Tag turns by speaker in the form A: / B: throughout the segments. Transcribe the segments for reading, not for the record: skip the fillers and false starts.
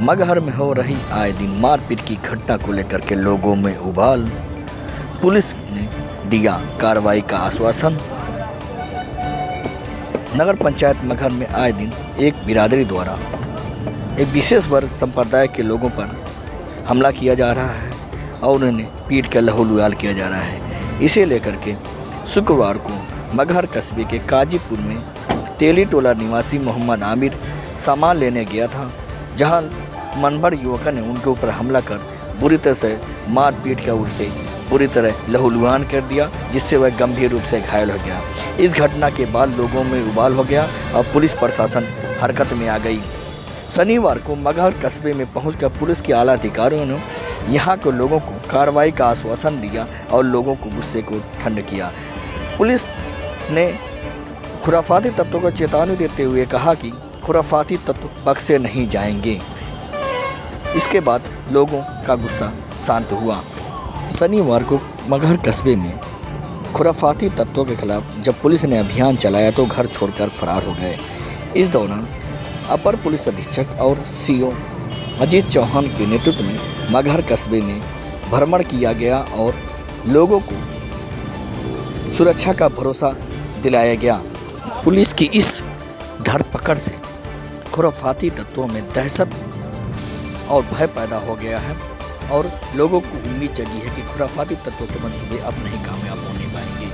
A: मगहर में हो रही आए दिन मारपीट की घटना को लेकर के लोगों में उबाल। पुलिस ने दिया कार्रवाई का आश्वासन। नगर पंचायत मगहर में आए दिन एक बिरादरी द्वारा एक विशेष वर्ग संप्रदाय के लोगों पर हमला किया जा रहा है और उन्हें पीट कर लहूलुहाल किया जा रहा है। इसे लेकर के शुक्रवार को मगहर कस्बे के काजीपुर में तेली टोला निवासी मोहम्मद आमिर सामान लेने गया था, जहां मनभर युवकों ने उनके ऊपर हमला कर बुरी तरह से मारपीट कर उसे बुरी तरह लहूलुहान कर दिया, जिससे वह गंभीर रूप से घायल हो गया। इस घटना के बाद लोगों में उबाल हो गया और पुलिस प्रशासन हरकत में आ गई। शनिवार को मगहर कस्बे में पहुंचकर पुलिस के आला अधिकारियों ने यहां के लोगों को कार्रवाई का आश्वासन दिया और लोगों को गुस्से को ठंड किया। पुलिस ने खुराफाती तत्वों को चेतावनी देते हुए कहा कि खुराफाती तत्व बख्शे नहीं जाएंगे। इसके बाद लोगों का गुस्सा शांत हुआ। शनिवार को मगहर कस्बे में खुराफाती तत्वों के खिलाफ जब पुलिस ने अभियान चलाया तो घर छोड़कर फरार हो गए। इस दौरान अपर पुलिस अधीक्षक और सीओ अजीत चौहान के नेतृत्व में मगहर कस्बे में भ्रमण किया गया और लोगों को सुरक्षा का भरोसा दिलाया गया। पुलिस की इस धरपकड़ से खुराफाती तत्वों में दहशत और भय पैदा हो गया है और लोगों को उम्मीद जगी है कि खुराफाती तत्वों के मंसूबे अब नहीं कामयाब होने पाएंगे।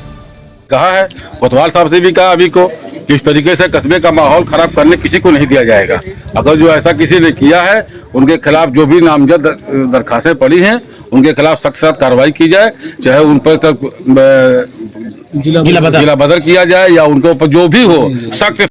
B: कहा है कोतवाल साहब से भी कहा अभी को कि इस तरीके से कस्बे का माहौल खराब करने किसी को नहीं दिया जाएगा। अगर जो ऐसा किसी ने किया है उनके खिलाफ जो भी नामजद दरखास्तें पड़ी हैं उनके खिलाफ सख्त कार्रवाई की जाए, चाहे उन पर तक जिला बदर किया जाए या उनके ऊपर जो भी हो सख्त